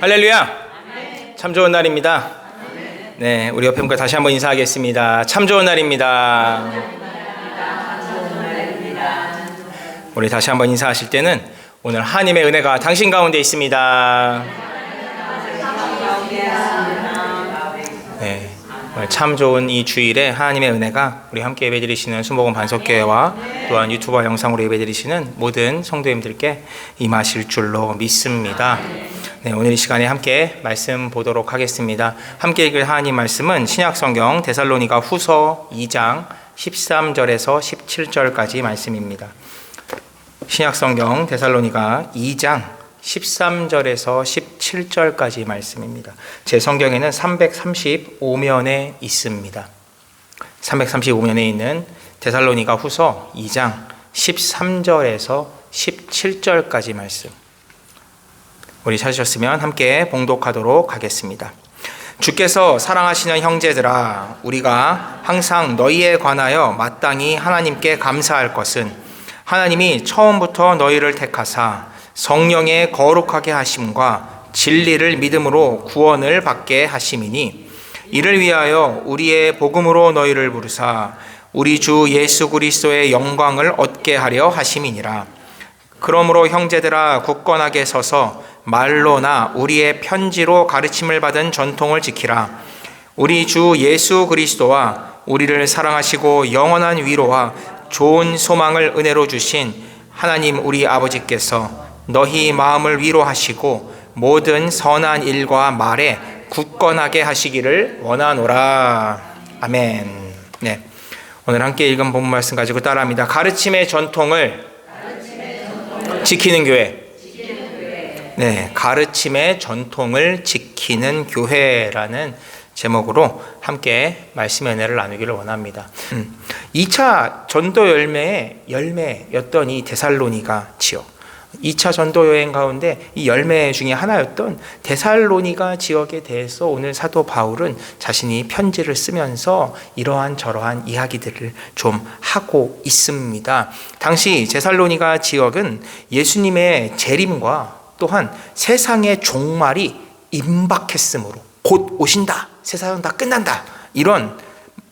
할렐루야! 참 좋은 날입니다. 네, 우리 옆에 분과 다시 한번 인사하겠습니다. 참 좋은 날입니다. 우리 다시 한번 인사하실 때는 오늘 하나님의 은혜가 당신 가운데 있습니다. 네, 오늘 참 좋은 이 주일에 하나님의 은혜가 우리 함께 예배드리시는 순복음 반석교회와 또한 유튜버 영상으로 예배드리시는 모든 성도님들께 임하실 줄로 믿습니다. 네, 오늘 이 시간에 함께 말씀 보도록 하겠습니다. 함께 읽을 하나님 말씀은 신약성경 데살로니가 후서 2장 13절에서 17절까지 말씀입니다. 신약성경 데살로니가 2장 13절에서 17절까지 말씀입니다. 제 성경에는 335면에 있습니다. 335면에 있는 데살로니가 후서 2장 13절에서 17절까지 말씀. 우리 찾으셨으면 함께 봉독하도록 하겠습니다. 주께서 사랑하시는 형제들아, 우리가 항상 너희에 관하여 마땅히 하나님께 감사할 것은 하나님이 처음부터 너희를 택하사 성령의 거룩하게 하심과 진리를 믿음으로 구원을 받게 하심이니, 이를 위하여 우리의 복음으로 너희를 부르사 우리 주 예수 그리스도의 영광을 얻게 하려 하심이니라. 그러므로 형제들아, 굳건하게 서서 말로나 우리의 편지로 가르침을 받은 전통을 지키라. 우리 주 예수 그리스도와 우리를 사랑하시고 영원한 위로와 좋은 소망을 은혜로 주신 하나님 우리 아버지께서 너희 마음을 위로하시고 모든 선한 일과 말에 굳건하게 하시기를 원하노라. 아멘. 네, 오늘 함께 읽은 본문 말씀 가지고 따라합니다. 가르침의 전통을 지키는 교회. 네, 가르침의 전통을 지키는 교회라는 제목으로 함께 말씀의 은혜를 나누기를 원합니다. 2차 전도 열매였던 이 데살로니가 지역, 2차 전도 여행 가운데 이 열매 중에 하나였던 데살로니가 지역에 대해서 오늘 사도 바울은 자신이 편지를 쓰면서 이러한 저러한 이야기들을 좀 하고 있습니다. 당시 데살로니가 지역은 예수님의 재림과 또한 세상의 종말이 임박했으므로, 곧 오신다, 세상은 다 끝난다, 이런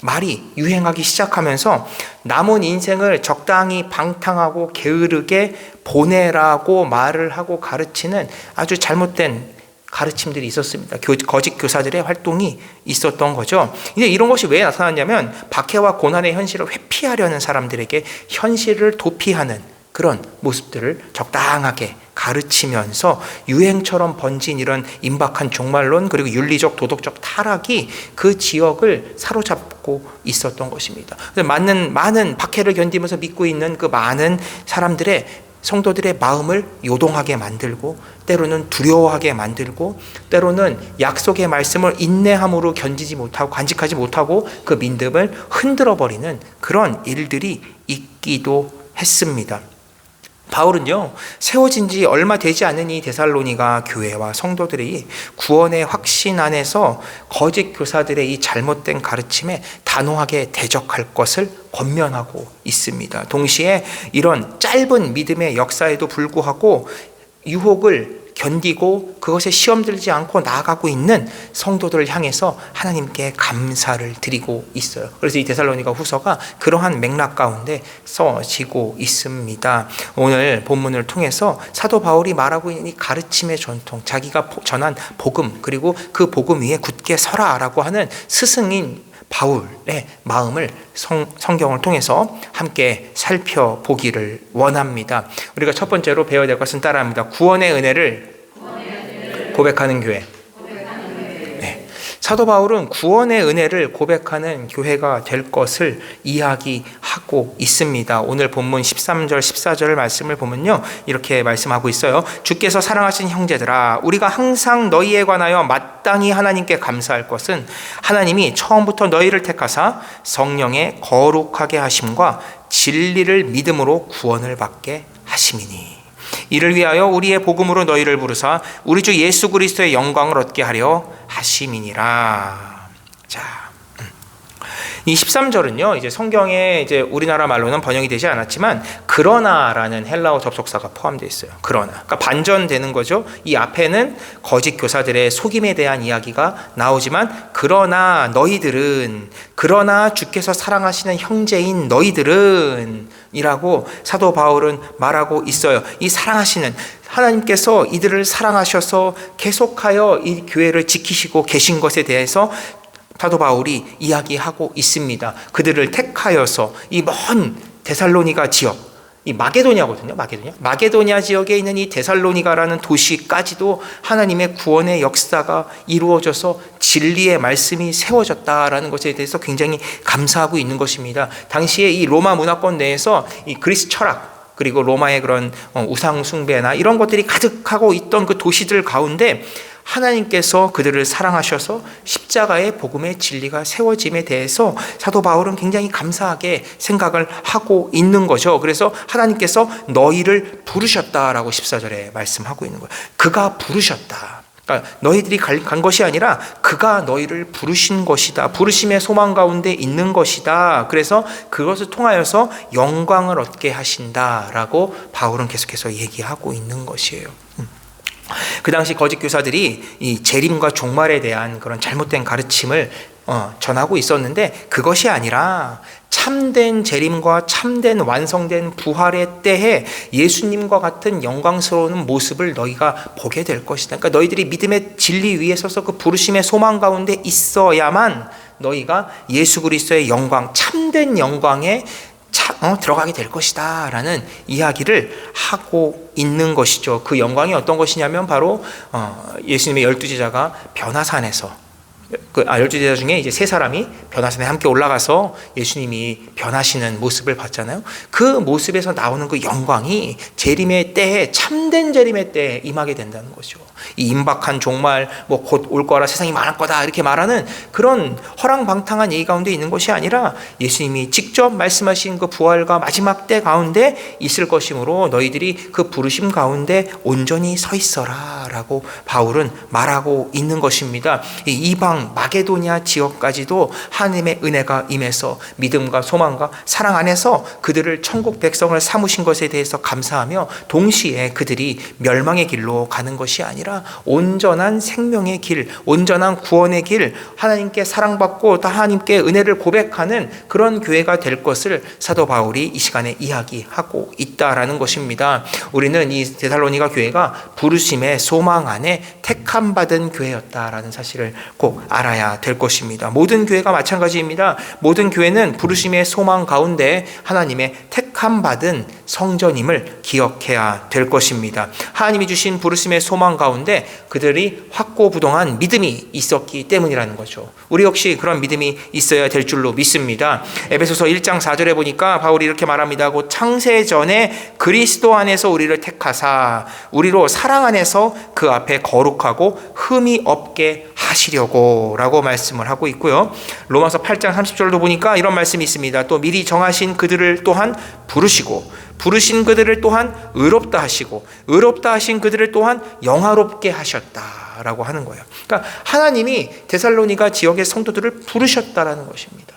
말이 유행하기 시작하면서 남은 인생을 적당히 방탕하고 게으르게 보내라고 말을 하고 가르치는 아주 잘못된 가르침들이 있었습니다. 거짓 교사들의 활동이 있었던 거죠. 이제 이런 것이 왜 나타났냐면, 박해와 고난의 현실을 회피하려는 사람들에게 현실을 도피하는 그런 모습들을 적당하게 가르치면서 유행처럼 번진 이런 임박한 종말론, 그리고 윤리적 도덕적 타락이 그 지역을 사로잡고 있었던 것입니다. 많은 박해를 견디면서 믿고 있는 그 많은 사람들의, 성도들의 마음을 요동하게 만들고, 때로는 두려워하게 만들고, 때로는 약속의 말씀을 인내함으로 견디지 못하고 간직하지 못하고 그 믿음을 흔들어버리는 그런 일들이 있기도 했습니다. 바울은요, 세워진 지 얼마 되지 않은 이 데살로니가 교회와 성도들이 구원의 확신 안에서 거짓 교사들의 이 잘못된 가르침에 단호하게 대적할 것을 권면하고 있습니다. 동시에 이런 짧은 믿음의 역사에도 불구하고 유혹을 견디고 그것에 시험 들지 않고 나아가고 있는 성도들을 향해서 하나님께 감사를 드리고 있어요. 그래서 이 데살로니가 후서가 그러한 맥락 가운데 써지고 있습니다. 오늘 본문을 통해서 사도 바울이 말하고 있는 이 가르침의 전통, 자기가 전한 복음, 그리고 그 복음 위에 굳게 서라라고 하는 스승인 바울의 마음을 성경을 통해서 함께 살펴보기를 원합니다. 우리가 첫 번째로 배워야 될 것은 따라합니다. 구원의 은혜를 고백하는 교회. 네. 사도 바울은 구원의 은혜를 고백하는 교회가 될 것을 이야기하고 있습니다. 오늘 본문 13절 14절 말씀을 보면요, 이렇게 말씀하고 있어요. 주께서 사랑하신 형제들아, 우리가 항상 너희에 관하여 마땅히 하나님께 감사할 것은 하나님이 처음부터 너희를 택하사 성령의 거룩하게 하심과 진리를 믿음으로 구원을 받게 하심이니, 이를 위하여 우리의 복음으로 너희를 부르사 우리 주 예수 그리스도의 영광을 얻게 하려 하심이니라. 자, 이 13절은요, 이제 성경에 이제 우리나라 말로는 번역이 되지 않았지만 그러나라는 헬라어 접속사가 포함되어 있어요. 그러니까 반전되는 거죠. 이 앞에는 거짓 교사들의 속임에 대한 이야기가 나오지만 그러나 주께서 사랑하시는 형제인 너희들은 이라고 사도 바울은 말하고 있어요. 이 사랑하시는 하나님께서 이들을 사랑하셔서 계속하여 이 교회를 지키시고 계신 것에 대해서 사도 바울이 이야기하고 있습니다. 그들을 택하여서 이 먼 데살로니가 지역, 이 마게도냐거든요. 마게도냐 지역에 있는 이 데살로니가라는 도시까지도 하나님의 구원의 역사가 이루어져서 진리의 말씀이 세워졌다라는 것에 대해서 굉장히 감사하고 있는 것입니다. 당시에 이 로마 문화권 내에서 이 그리스 철학, 그리고 로마의 그런 우상 숭배나 이런 것들이 가득하고 있던 그 도시들 가운데 하나님께서 그들을 사랑하셔서 십자가의 복음의 진리가 세워짐에 대해서 사도 바울은 굉장히 감사하게 생각을 하고 있는 거죠. 그래서 하나님께서 너희를 부르셨다라고 14절에 말씀하고 있는 거예요. 그가 부르셨다. 그러니까 너희들이 간 것이 아니라 그가 너희를 부르신 것이다. 부르심의 소망 가운데 있는 것이다. 그래서 그것을 통하여서 영광을 얻게 하신다라고 바울은 계속해서 얘기하고 있는 것이에요. 그 당시 거짓 교사들이 이 재림과 종말에 대한 그런 잘못된 가르침을 전하고 있었는데 그것이 아니라 참된 재림과 참된 완성된 부활의 때에 예수님과 같은 영광스러운 모습을 너희가 보게 될 것이다. 그러니까 너희들이 믿음의 진리 위에 서서 그 부르심의 소망 가운데 있어야만 너희가 예수 그리스도의 영광, 참된 영광에 들어가게 될 것이다 라는 이야기를 하고 있는 것이죠. 그 영광이 어떤 것이냐면 바로 예수님의 12제자가 변화산에서 12제자 중에 이제 3사람이 변화산에 함께 올라가서 예수님이 변하시는 모습을 봤잖아요. 그 모습에서 나오는 그 영광이 재림의 때에, 참된 재림의 때에 임하게 된다는 거죠. 이 임박한 종말, 곧 올 거라, 세상이 망할 거다 이렇게 말하는 그런 허랑방탕한 얘기 가운데 있는 것이 아니라 예수님이 직접 말씀하신 그 부활과 마지막 때 가운데 있을 것이므로 너희들이 그 부르심 가운데 온전히 서 있어라 라고 바울은 말하고 있는 것입니다. 이 이방 마게도냐 지역까지도 하나님의 은혜가 임해서 믿음과 소망과 사랑 안에서 그들을 천국 백성을 삼으신 것에 대해서 감사하며 동시에 그들이 멸망의 길로 가는 것이 아니라 온전한 생명의 길, 온전한 구원의 길, 하나님께 사랑받고 또 하나님께 은혜를 고백하는 그런 교회가 될 것을 사도 바울이 이 시간에 이야기하고 있다라는 것입니다. 우리는 이 데살로니가 교회가 부르심의 소망 안에 택함 받은 교회였다라는 사실을 꼭 알아야 될 것입니다. 모든 교회가 마찬가지입니다. 모든 교회는 부르심의 소망 가운데 하나님의 택함 받은 성전임을 기억해야 될 것입니다. 하나님이 주신 부르심의 소망 가운데 그들이 확고부동한 믿음이 있었기 때문이라는 거죠. 우리 역시 그런 믿음이 있어야 될 줄로 믿습니다. 에베소서 1장 4절에 보니까 바울이 이렇게 말합니다. 곧 창세 전에 그리스도 안에서 우리를 택하사 우리로 사랑 안에서 그 앞에 거룩하고 흠이 없게 하시려고 라고 말씀을 하고 있고요. 로마서 8장 30절도 보니까 이런 말씀이 있습니다. 또 미리 정하신 그들을 또한 부르시고 부르신 그들을 또한 의롭다 하시고 의롭다 하신 그들을 또한 영화롭게 하셨다라고 하는 거예요. 그러니까 하나님이 데살로니가 지역의 성도들을 부르셨다라는 것입니다.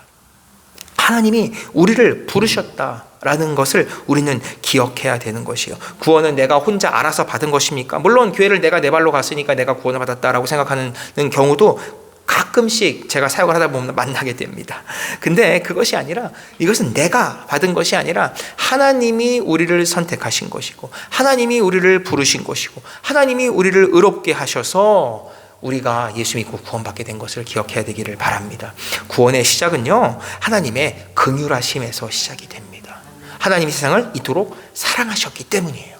하나님이 우리를 부르셨다라는 것을 우리는 기억해야 되는 것이에요. 구원은 내가 혼자 알아서 받은 것입니까? 물론 교회를 내가 내 발로 갔으니까 내가 구원을 받았다라고 생각하는 경우도 가끔씩 제가 사역을 하다 보면 만나게 됩니다. 근데 그것이 아니라 이것은 내가 받은 것이 아니라 하나님이 우리를 선택하신 것이고 하나님이 우리를 부르신 것이고 하나님이 우리를 의롭게 하셔서 우리가 예수 믿고 구원받게 된 것을 기억해야 되기를 바랍니다. 구원의 시작은요, 하나님의 긍휼하심에서 시작이 됩니다. 하나님이 세상을 이토록 사랑하셨기 때문이에요.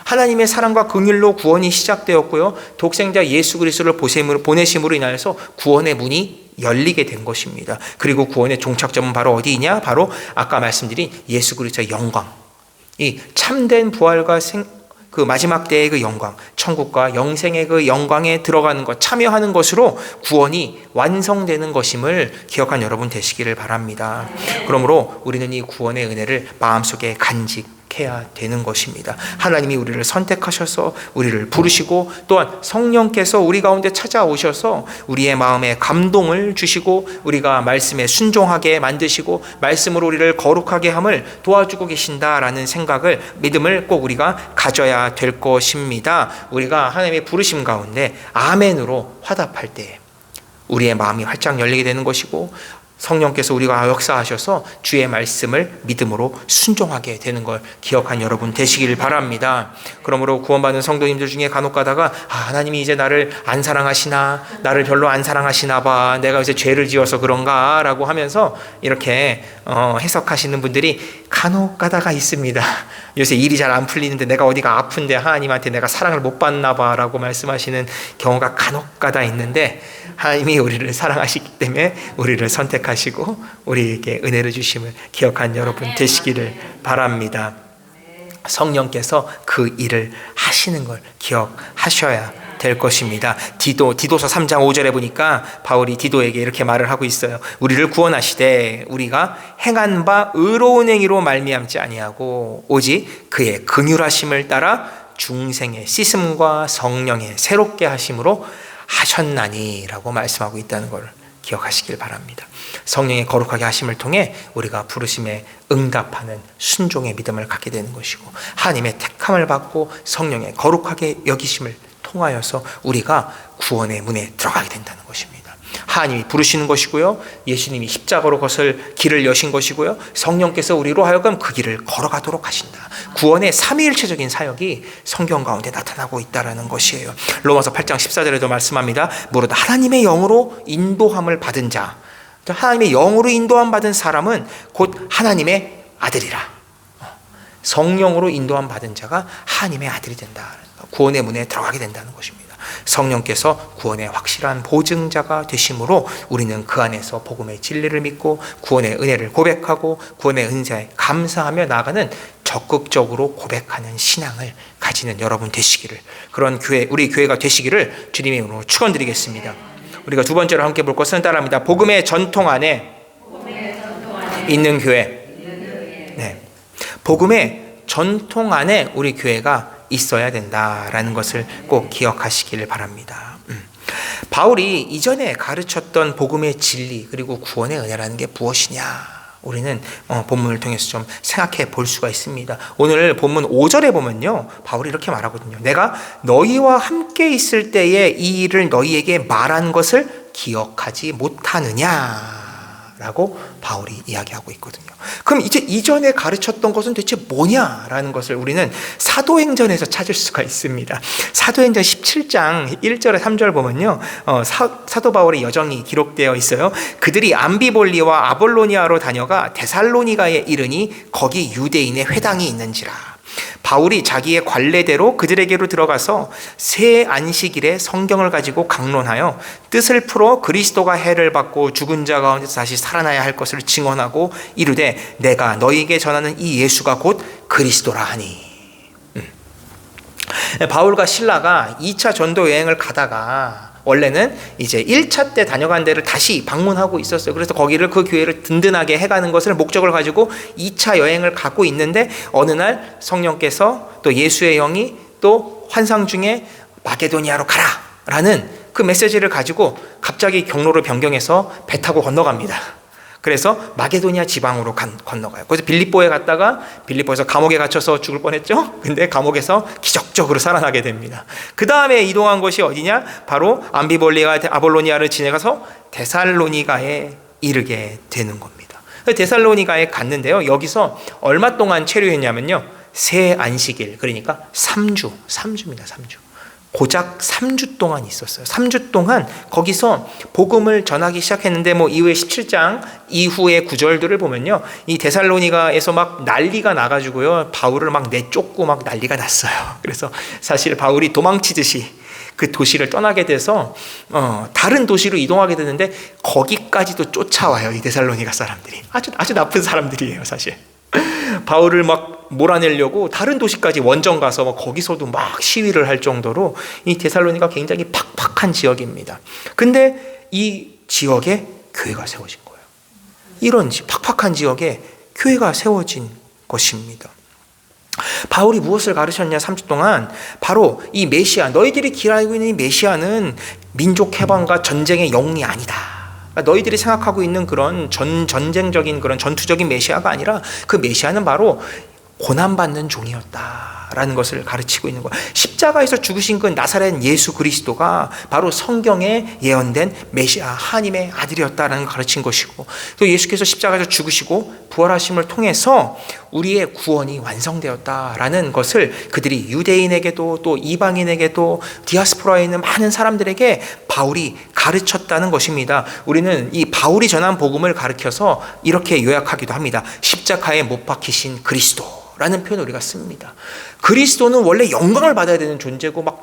하나님의 사랑과 긍휼로 구원이 시작되었고요, 독생자 예수 그리스도를 보내심으로 인하여서 구원의 문이 열리게 된 것입니다. 그리고 구원의 종착점은 바로 어디이냐? 바로 아까 말씀드린 예수 그리스도의 영광, 이 참된 부활과 그 마지막 때의 그 영광, 천국과 영생의 그 영광에 들어가는 것, 참여하는 것으로 구원이 완성되는 것임을 기억한 여러분 되시기를 바랍니다. 그러므로 우리는 이 구원의 은혜를 마음속에 간직해야 기억해야 되는 것입니다. 하나님이 우리를 선택하셔서 우리를 부르시고 또한 성령께서 우리 가운데 찾아오셔서 우리의 마음에 감동을 주시고 우리가 말씀에 순종하게 만드시고 말씀으로 우리를 거룩하게 함을 도와주고 계신다라는 생각을, 믿음을 꼭 우리가 가져야 될 것입니다. 우리가 하나님의 부르심 가운데 아멘으로 화답할 때 우리의 마음이 활짝 열리게 되는 것이고 성령께서 우리가 역사하셔서 주의 말씀을 믿음으로 순종하게 되는 걸 기억한 여러분 되시길 바랍니다. 그러므로 구원받은 성도님들 중에 간혹 가다가 하나님이 이제 나를 안 사랑하시나, 나를 별로 안 사랑하시나 봐, 내가 이제 죄를 지어서 그런가 라고 하면서 이렇게 해석하시는 분들이 간혹 가다가 있습니다. 요새 일이 잘 안 풀리는데 내가 어디가 아픈데 하나님한테 내가 사랑을 못 받나 봐 라고 말씀하시는 경우가 간혹 가다 있는데, 하나님이 우리를 사랑하시기 때문에 우리를 선택하시고 우리에게 은혜를 주심을 기억한 여러분 되시기를 바랍니다. 성령께서 그 일을 하시는 걸 기억하셔야 될 것입니다. 디도서 3장 5절에 보니까 바울이 디도에게 이렇게 말을 하고 있어요. 우리를 구원하시되 우리가 행한 바 의로운 행위로 말미암지 아니하고 오직 그의 긍휼하심을 따라 중생의 씻음과 성령의 새롭게 하심으로 하셨나니 라고 말씀하고 있다는 걸 기억하시길 바랍니다. 성령의 거룩하게 하심을 통해 우리가 부르심에 응답하는 순종의 믿음을 갖게 되는 것이고, 하나님의 택함을 받고 성령의 거룩하게 여기심을 통하여서 우리가 구원의 문에 들어가게 된다는 것입니다. 하나님이 부르시는 것이고요, 예수님이 십자가로 그것을 길을 여신 것이고요, 성령께서 우리로 하여금 그 길을 걸어가도록 하신다. 구원의 삼위일체적인 사역이 성경 가운데 나타나고 있다는 것이에요. 로마서 8장 14절에도 말씀합니다. 무릇 하나님의 영으로 인도함을 받은 자, 하나님의 영으로 인도함 받은 사람은 곧 하나님의 아들이라. 성령으로 인도함 받은 자가 하나님의 아들이 된다. 구원의 문에 들어가게 된다는 것입니다. 성령께서 구원의 확실한 보증자가 되심으로 우리는 그 안에서 복음의 진리를 믿고 구원의 은혜를 고백하고 구원의 은사에 감사하며 나아가는 적극적으로 고백하는 신앙을 가지는 여러분 되시기를, 그런 교회, 우리 교회가 되시기를 주님의 이름으로 축원드리겠습니다. 우리가 두 번째로 함께 볼 것은 따라합니다. 복음의 전통 안에 있는 교회. 네. 복음의 전통 안에 우리 교회가 있어야 된다라는 것을 꼭 기억하시기를 바랍니다. 바울이 이전에 가르쳤던 복음의 진리 그리고 구원의 은혜라는 게 무엇이냐, 우리는 본문을 통해서 좀 생각해 볼 수가 있습니다. 오늘 본문 5절에 보면요, 바울이 이렇게 말하거든요. 내가 너희와 함께 있을 때에 이 일을 너희에게 말한 것을 기억하지 못하느냐 라고 바울이 이야기하고 있거든요. 그럼 이제 이전에 가르쳤던 것은 대체 뭐냐라는 것을 우리는 사도행전에서 찾을 수가 있습니다. 사도행전 17장 1절에 3절 보면요, 사도 바울의 여정이 기록되어 있어요. 그들이 암비볼리와 아볼로니아로 다녀가 데살로니가에 이르니 거기 유대인의 회당이 있는지라. 바울이 자기의 관례대로 그들에게로 들어가서 새 안식일에 성경을 가지고 강론하여 뜻을 풀어 그리스도가 해를 받고 죽은 자 가운데서 다시 살아나야 할 것을 증언하고 이르되 내가 너희에게 전하는 이 예수가 곧 그리스도라 하니. 바울과 실라가 2차 전도 여행을 가다가 원래는 이제 1차 때 다녀간 데를 다시 방문하고 있었어요. 그래서 거기를, 그 교회를 든든하게 해가는 것을 목적을 가지고 2차 여행을 가고 있는데, 어느 날 성령께서 또 예수의 영이 또 환상 중에 마게도니아로 가라 라는 그 메시지를 가지고 갑자기 경로를 변경해서 배 타고 건너갑니다. 그래서 마게도니아 지방으로 건너가요. 그래서 빌립보에 갔다가 빌립보에서 감옥에 갇혀서 죽을 뻔했죠. 근데 감옥에서 기적적으로 살아나게 됩니다. 그 다음에 이동한 곳이 어디냐? 바로 암비볼리가 아볼로니아를 지나가서 데살로니가에 이르게 되는 겁니다. 데살로니가에 갔는데요, 여기서 얼마 동안 체류했냐면요, 새 안식일, 그러니까 3주입니다. 3주. 고작 3주 동안 있었어요. 3주 동안 거기서 복음을 전하기 시작했는데, 이후에 17장 이후의 구절들을 보면요, 이 데살로니가에서 막 난리가 나가지고요, 바울을 막 내쫓고 막 난리가 났어요. 그래서 사실 바울이 도망치듯이 그 도시를 떠나게 돼서 다른 도시로 이동하게 되는데, 거기까지도 쫓아와요. 이 데살로니가 사람들이 아주 나쁜 사람들이에요, 사실. 바울을 막 몰아내려고 다른 도시까지 원정 가서 거기서도 막 시위를 할 정도로 이 데살로니가 굉장히 팍팍한 지역입니다. 근데 이 지역에 교회가 세워진 거예요. 이런 팍팍한 지역에 교회가 세워진 것입니다. 바울이 무엇을 가르쳤냐 3주 동안 바로 이 메시아, 너희들이 기다리고 있는 이 메시아는 민족 해방과 전쟁의 영웅이 아니다. 그러니까 너희들이 생각하고 있는 그런 전쟁적인 그런 전투적인 메시아가 아니라 그 메시아는 바로 고난받는 종이었다라는 것을 가르치고 있는 거예요. 십자가에서 죽으신 그 나사렛 예수 그리스도가 바로 성경에 예언된 메시아 하나님의 아들이었다라는 걸 가르친 것이고, 또 예수께서 십자가에서 죽으시고 부활하심을 통해서 우리의 구원이 완성되었다라는 것을 그들이 유대인에게도 또 이방인에게도 디아스포라에 있는 많은 사람들에게 바울이 가르쳤다는 것입니다. 우리는 이 바울이 전한 복음을 가르쳐서 이렇게 요약하기도 합니다. 십자가에 못 박히신 그리스도 라는 표현을 우리가 씁니다. 그리스도는 원래 영광을 받아야 되는 존재고 막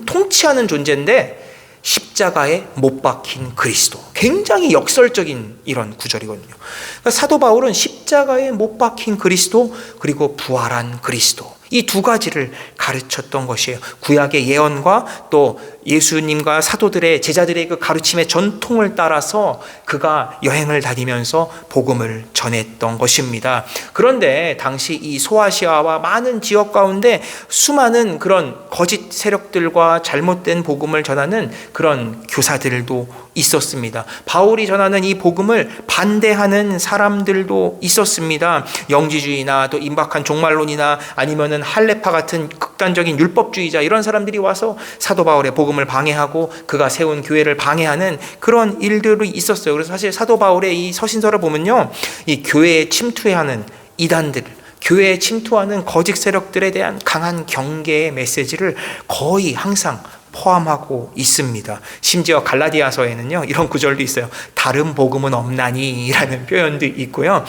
통치하는 존재인데 십자가에 못 박힌 그리스도, 굉장히 역설적인 이런 구절이거든요. 그러니까 사도 바울은 십자가에 못 박힌 그리스도 그리고 부활한 그리스도, 이 두 가지를 가르쳤던 것이에요. 구약의 예언과 또 예수님과 사도들의 제자들의 그 가르침의 전통을 따라서 그가 여행을 다니면서 복음을 전했던 것입니다. 그런데 당시 이 소아시아와 많은 지역 가운데 수많은 그런 거짓 세력들과 잘못된 복음을 전하는 그런 교사들도 있었습니다. 바울이 전하는 이 복음을 반대하는 사람들도 있었습니다. 영지주의나 또 임박한 종말론이나 아니면은 할레파 같은 극단적인 율법주의자, 이런 사람들이 와서 사도 바울의 복음을 방해하고 그가 세운 교회를 방해하는 그런 일들이 있었어요. 그래서 사실 사도 바울의 이 서신서를 보면요, 이 교회에 침투하는 이단들, 교회에 침투하는 거짓 세력들에 대한 강한 경계의 메시지를 거의 항상 포함하고 있습니다. 심지어 갈라디아서에는요 이런 구절도 있어요. 다른 복음은 없나니 라는 표현도 있고요.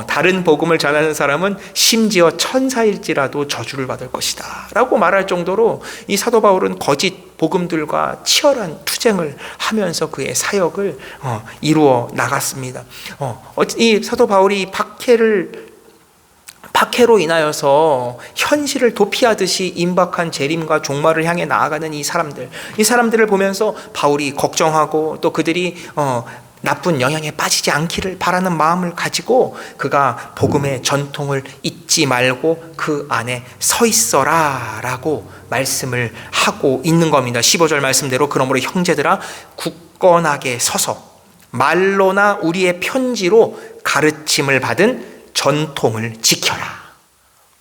다른 복음을 전하는 사람은 심지어 천사일지라도 저주를 받을 것이다 라고 말할 정도로 이 사도 바울은 거짓 복음들과 치열한 투쟁을 하면서 그의 사역을 이루어 나갔습니다. 이 사도 바울이 박해로 인하여서 현실을 도피하듯이 임박한 재림과 종말을 향해 나아가는 이 사람들을 보면서 바울이 걱정하고 또 그들이 나쁜 영향에 빠지지 않기를 바라는 마음을 가지고 그가 복음의 전통을 잊지 말고 그 안에 서 있어라 라고 말씀을 하고 있는 겁니다. 15절 말씀대로 그러므로 형제들아 굳건하게 서서 말로나 우리의 편지로 가르침을 받은 전통을 지켜라.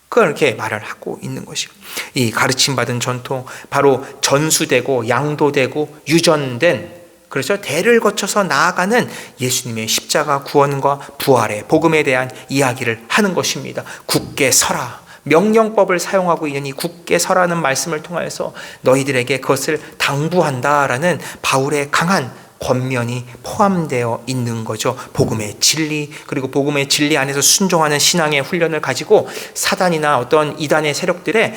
그렇게 말을 하고 있는 것이고, 이 가르침받은 전통, 바로 전수되고 양도되고 유전된, 그렇죠, 대를 거쳐서 나아가는 예수님의 십자가 구원과 부활의 복음에 대한 이야기를 하는 것입니다. 굳게 서라. 명령법을 사용하고 있는 이 굳게 서라는 말씀을 통하여서 너희들에게 그것을 당부한다라는 바울의 강한 권면이 포함되어 있는 거죠. 복음의 진리, 그리고 복음의 진리 안에서 순종하는 신앙의 훈련을 가지고 사단이나 어떤 이단의 세력들에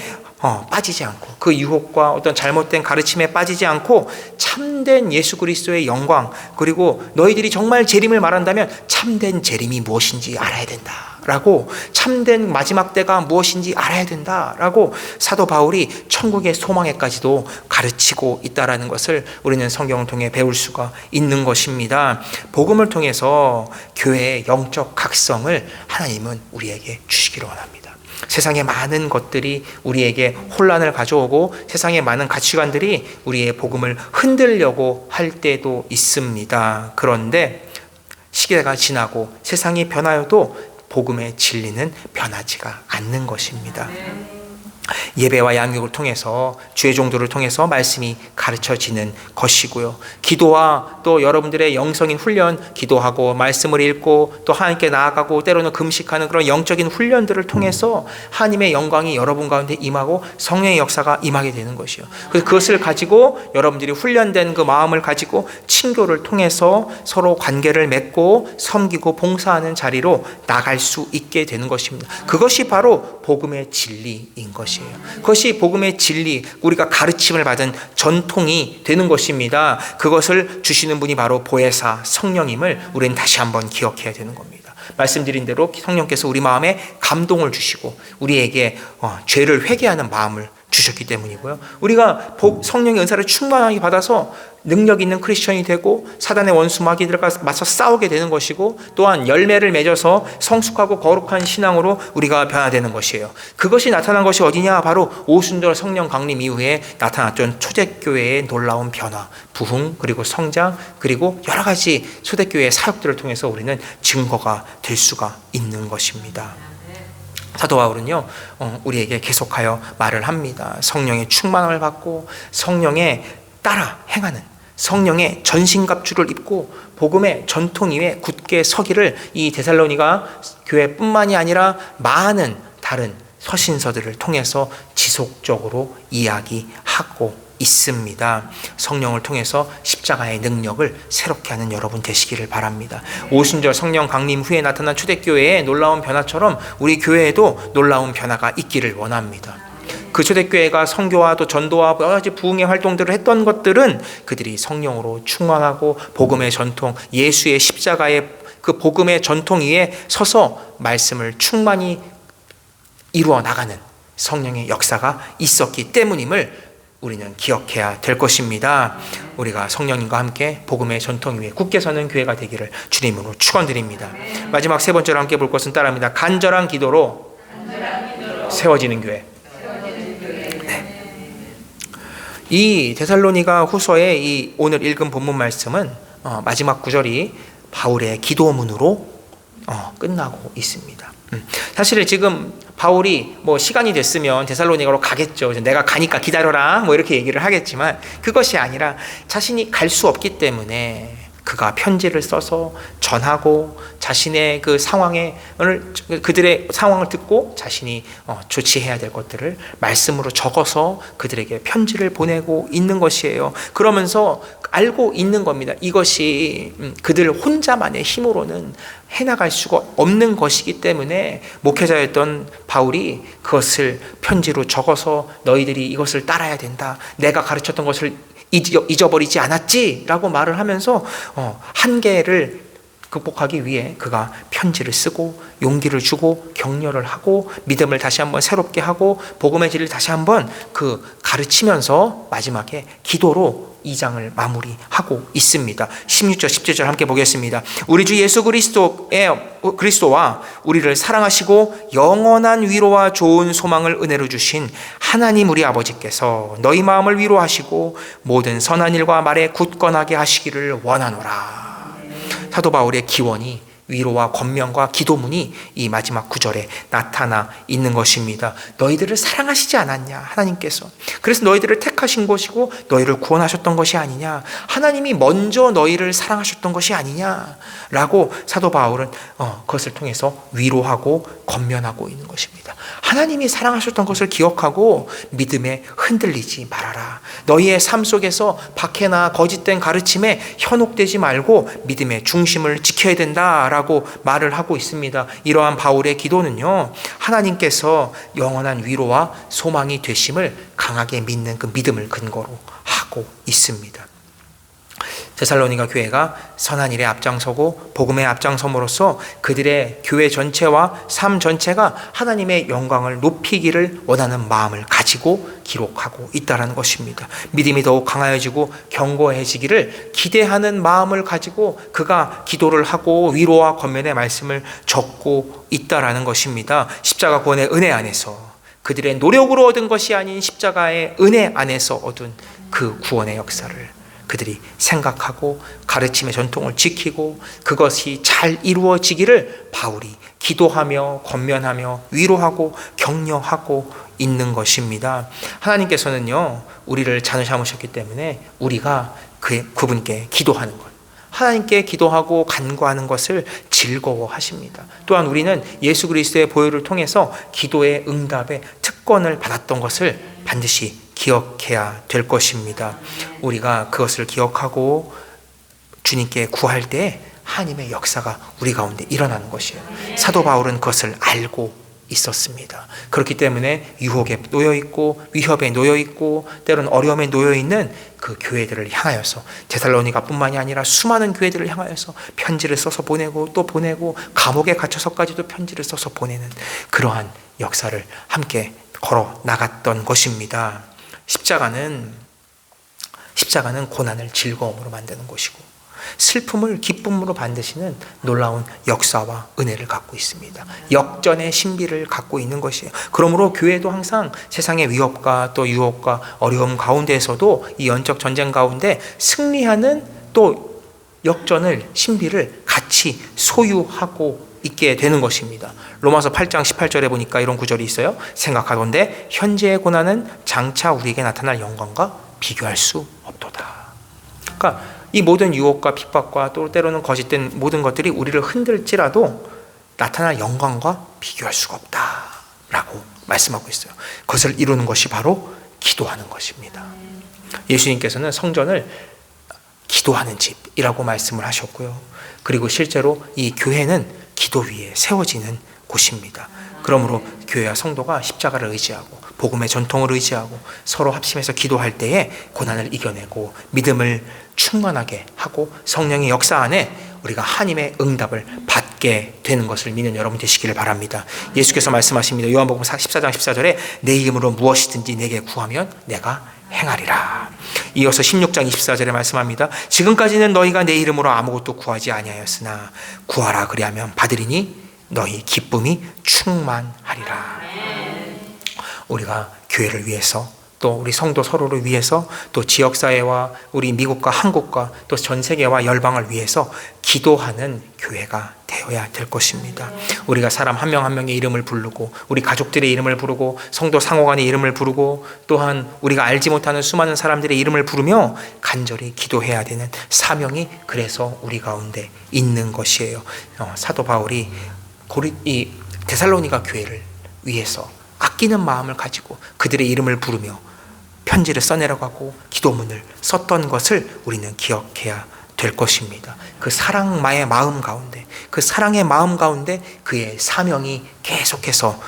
빠지지 않고 그 유혹과 어떤 잘못된 가르침에 빠지지 않고 참된 예수 그리스도의 영광, 그리고 너희들이 정말 재림을 말한다면 참된 재림이 무엇인지 알아야 된다 라고, 참된 마지막 때가 무엇인지 알아야 된다 라고 사도 바울이 천국의 소망에까지도 가르치고 있다는 것을 우리는 성경을 통해 배울 수가 있는 것입니다. 복음을 통해서 교회의 영적 각성을 하나님은 우리에게 주시기를 원합니다. 세상의 많은 것들이 우리에게 혼란을 가져오고 세상의 많은 가치관들이 우리의 복음을 흔들려고 할 때도 있습니다. 그런데 시대가 지나고 세상이 변하여도 복음의 진리는 변하지가 않는 것입니다. 예배와 양육을 통해서, 주의 종도를 통해서 말씀이 가르쳐지는 것이고요. 기도와 또 여러분들의 영성인 훈련, 기도하고 말씀을 읽고 또 하나님께 나아가고 때로는 금식하는 그런 영적인 훈련들을 통해서 하나님의 영광이 여러분 가운데 임하고 성령의 역사가 임하게 되는 것이요. 그래서 그것을 가지고 여러분들이 훈련된 그 마음을 가지고 친교를 통해서 서로 관계를 맺고 섬기고 봉사하는 자리로 나갈 수 있게 되는 것입니다. 그것이 바로 복음의 진리인 것이에요. 그것이 복음의 진리, 우리가 가르침을 받은 전통이 되는 것입니다. 그것을 주시는 분이 바로 보혜사 성령임을 우리는 다시 한번 기억해야 되는 겁니다. 말씀드린 대로 성령께서 우리 마음에 감동을 주시고 우리에게 죄를 회개하는 마음을 주셨기 때문이고요. 우리가 성령의 은사를 충만하게 받아서 능력 있는 크리스천이 되고 사단의 원수 마귀들과 맞서 싸우게 되는 것이고, 또한 열매를 맺어서 성숙하고 거룩한 신앙으로 우리가 변화되는 것이에요. 그것이 나타난 것이 어디냐? 바로 오순절 성령 강림 이후에 나타났던 초대교회의 놀라운 변화, 부흥, 그리고 성장, 그리고 여러 가지 초대교회의 사역들을 통해서 우리는 증거가 될 수가 있는 것입니다. 사도 바울은요, 우리에게 계속하여 말을 합니다. 성령의 충만함을 받고 성령에 따라 행하는, 성령의 전신갑주를 입고 복음의 전통 위에 굳게 서기를 이 데살로니가 교회뿐만이 아니라 많은 다른 서신서들을 통해서 지속적으로 이야기하고 있습니다. 성령을 통해서 십자가의 능력을 새롭게 하는 여러분 되시기를 바랍니다. 오순절 성령 강림 후에 나타난 초대교회의 놀라운 변화처럼 우리 교회에도 놀라운 변화가 있기를 원합니다. 그 초대교회가 선교와 또 전도와 여러 가지 부흥의 활동들을 했던 것들은 그들이 성령으로 충만하고 복음의 전통, 예수의 십자가의 그 복음의 전통 위에 서서 말씀을 충만히 이루어 나가는 성령의 역사가 있었기 때문임을 우리는 기억해야 될 것입니다. 우리가 성령님과 함께 복음의 전통 위에 굳게 서는 교회가 되기를 주님으로 축원드립니다. 마지막 세 번째로 함께 볼 것은 따라합니다. 간절한 기도로 세워지는 교회. 네. 이 데살로니가 후서의 이 오늘 읽은 본문 말씀은 마지막 구절이 바울의 기도문으로 끝나고 있습니다. 사실 지금 바울이 시간이 됐으면 데살로니가로 가겠죠. 내가 가니까 기다려라 이렇게 얘기를 하겠지만, 그것이 아니라 자신이 갈 수 없기 때문에 그가 편지를 써서 전하고 자신의 그 상황에 그들의 상황을 듣고 자신이 조치해야 될 것들을 말씀으로 적어서 그들에게 편지를 보내고 있는 것이에요. 그러면서 알고 있는 겁니다. 이것이 그들 혼자만의 힘으로는 해나갈 수가 없는 것이기 때문에 목회자였던 바울이 그것을 편지로 적어서 너희들이 이것을 따라야 된다, 내가 가르쳤던 것을 잊어버리지 않았지? 라고 말을 하면서 한계를 극복하기 위해 그가 편지를 쓰고 용기를 주고 격려를 하고 믿음을 다시 한번 새롭게 하고 복음의 진리를 다시 한번 가르치면서 마지막에 기도로 2장을 마무리하고 있습니다. 16절 17절 함께 보겠습니다. 우리 주 예수 그리스도와 우리를 사랑하시고 영원한 위로와 좋은 소망을 은혜로 주신 하나님 우리 아버지께서 너희 마음을 위로하시고 모든 선한 일과 말에 굳건하게 하시기를 원하노라. 사도 바울의 기원이, 위로와 권면과 기도문이 이 마지막 구절에 나타나 있는 것입니다. 너희들을 사랑하시지 않았냐, 하나님께서. 그래서 너희들을 택하신 것이고 너희를 구원하셨던 것이 아니냐, 하나님이 먼저 너희를 사랑하셨던 것이 아니냐 라고 사도 바울은 그것을 통해서 위로하고 권면하고 있는 것입니다. 하나님이 사랑하셨던 것을 기억하고 믿음에 흔들리지 말아라. 너희의 삶 속에서 박해나 거짓된 가르침에 현혹되지 말고 믿음의 중심을 지켜야 된다라고 말을 하고 있습니다. 이러한 바울의 기도는요, 하나님께서 영원한 위로와 소망이 되심을 강하게 믿는 그 믿음을 근거로 하고 있습니다. 데살로니가 교회가 선한 일에 앞장서고 복음에 앞장섬으로써 그들의 교회 전체와 삶 전체가 하나님의 영광을 높이기를 원하는 마음을 가지고 기록하고 있다는 것입니다. 믿음이 더욱 강하여지고 견고해지기를 기대하는 마음을 가지고 그가 기도를 하고 위로와 권면의 말씀을 적고 있다는 것입니다. 십자가 구원의 은혜 안에서, 그들의 노력으로 얻은 것이 아닌 십자가의 은혜 안에서 얻은 그 구원의 역사를 그들이 생각하고 가르침의 전통을 지키고 그것이 잘 이루어지기를 바울이 기도하며 권면하며 위로하고 격려하고 있는 것입니다. 하나님께서는요, 우리를 자녀 삼으셨기 때문에 우리가 그분께 기도하는 것, 하나님께 기도하고 간구하는 것을 즐거워하십니다. 또한 우리는 예수 그리스도의 보혈을 통해서 기도의 응답의 특권을 받았던 것을 반드시 기억해야 될 것입니다. 우리가 그것을 기억하고 주님께 구할 때 하나님의 역사가 우리 가운데 일어나는 것이에요. 사도 바울은 그것을 알고 있었습니다. 그렇기 때문에 유혹에 놓여 있고 위협에 놓여 있고 때로는 어려움에 놓여 있는 그 교회들을 향하여서, 데살로니가뿐만이 아니라 수많은 교회들을 향하여서 편지를 써서 보내고 또 보내고 감옥에 갇혀서까지도 편지를 써서 보내는 그러한 역사를 함께 걸어 나갔던 것입니다. 십자가는 고난을 즐거움으로 만드는 것이고 슬픔을 기쁨으로 만드시는 놀라운 역사와 은혜를 갖고 있습니다. 역전의 신비를 갖고 있는 것이에요. 그러므로 교회도 항상 세상의 위협과 또 유혹과 어려움 가운데에서도 이 영적 전쟁 가운데 승리하는 또 역전을 신비를 같이 소유하고 있게 되는 것입니다. 로마서 8장 18절에 보니까 이런 구절이 있어요. 생각하건대 현재의 고난은 장차 우리에게 나타날 영광과 비교할 수 없도다. 그러니까 이 모든 유혹과 핍박과 또 때로는 거짓된 모든 것들이 우리를 흔들지라도 나타날 영광과 비교할 수가 없다라고 말씀하고 있어요. 그것을 이루는 것이 바로 기도하는 것입니다. 예수님께서는 성전을 기도하는 집이라고 말씀을 하셨고요. 그리고 실제로 이 교회는 기도 위에 세워지는 곳입니다. 그러므로 교회와 성도가 십자가를 의지하고 복음의 전통을 의지하고 서로 합심해서 기도할 때에 고난을 이겨내고 믿음을 충만하게 하고 성령의 역사 안에 우리가 하나님의 응답을 받게 되는 것을 믿는 여러분 되시기를 바랍니다. 예수께서 말씀하십니다. 요한복음 14장 14절에 내 이름으로 무엇이든지 내게 구하면 내가 행하리라. 이어서 16장 24절에 말씀합니다. 지금까지는 너희가 내 이름으로 아무것도 구하지 아니하였으나 구하라 그리하면 받으리니 너희 기쁨이 충만하리라. 우리가 교회를 위해서 또 우리 성도 서로를 위해서 또 지역사회와 우리 미국과 한국과 또 전 세계와 열방을 위해서 기도하는 교회가 되어야 될 것입니다. 우리가 사람 한 명 한 명의 이름을 부르고 우리 가족들의 이름을 부르고 성도 상호간의 이름을 부르고 또한 우리가 알지 못하는 수많은 사람들의 이름을 부르며 간절히 기도해야 되는 사명이 그래서 우리 가운데 있는 것이에요. 사도 바울이 이 데살로니가 교회를 위해서 아끼는 마음을 가지고 그들의 이름을 부르며 편지를 써내려가고 기도문을 썼던 것을 우리는 기억해야 될 것입니다. 그 사랑의 마음 가운데 그의 사명이 계속해서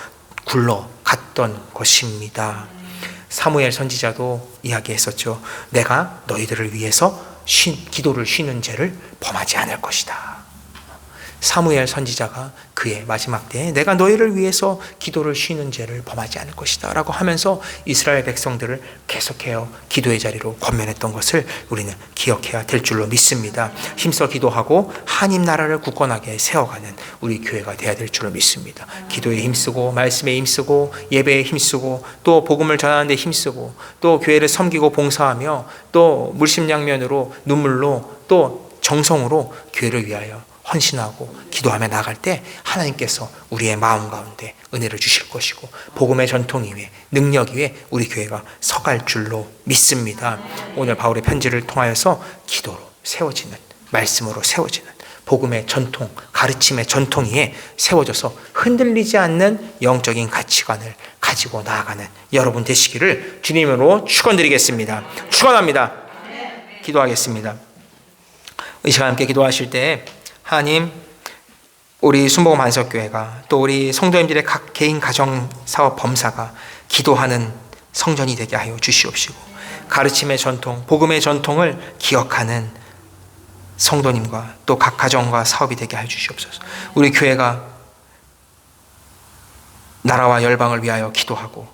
굴러갔던 것입니다. 사무엘 선지자도 이야기했었죠. 내가 너희들을 위해서 기도를 쉬는 죄를 범하지 않을 것이다. 사무엘 선지자가 그의 마지막 때에 내가 너희를 위해서 기도를 쉬는 죄를 범하지 않을 것이다 라고 하면서 이스라엘 백성들을 계속해서 기도의 자리로 권면했던 것을 우리는 기억해야 될 줄로 믿습니다. 힘써 기도하고 하나님 나라를 굳건하게 세워가는 우리 교회가 되어야 될 줄로 믿습니다. 기도에 힘쓰고 말씀에 힘쓰고 예배에 힘쓰고 또 복음을 전하는 데 힘쓰고 또 교회를 섬기고 봉사하며 또 물심양면으로 눈물로 또 정성으로 교회를 위하여 헌신하고 기도하며 나아갈 때 하나님께서 우리의 마음 가운데 은혜를 주실 것이고 복음의 전통 위에 능력 위에 우리 교회가 서갈 줄로 믿습니다. 오늘 바울의 편지를 통하여서 기도로 세워지는 말씀으로 세워지는 복음의 전통 가르침의 전통 위에 세워져서 흔들리지 않는 영적인 가치관을 가지고 나아가는 여러분 되시기를 주님으로 축원드리겠습니다. 축원합니다. 기도하겠습니다. 이 시간 함께 기도하실 때 하나님, 우리 순복음 안석교회가 또 우리 성도님들의 각 개인 가정 사업 범사가 기도하는 성전이 되게 하여 주시옵시고 가르침의 전통, 복음의 전통을 기억하는 성도님과 또 각 가정과 사업이 되게 하여 주시옵소서. 우리 교회가 나라와 열방을 위하여 기도하고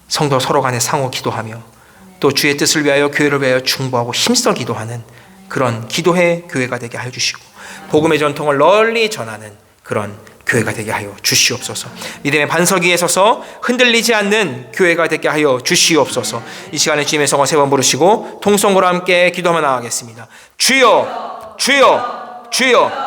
성도 서로 간에 상호 기도하며 또 주의 뜻을 위하여 교회를 위하여 중보하고 힘써 기도하는 그런 기도의 교회가 되게 하여 주시고 복음의 전통을 널리 전하는 그런 교회가 되게 하여 주시옵소서. 믿음의 반석 위에 서서 흔들리지 않는 교회가 되게 하여 주시옵소서. 이 시간에 주님의 성을 세 번 부르시고 통성으로 함께 기도하며 나가겠습니다. 주여 주여 주여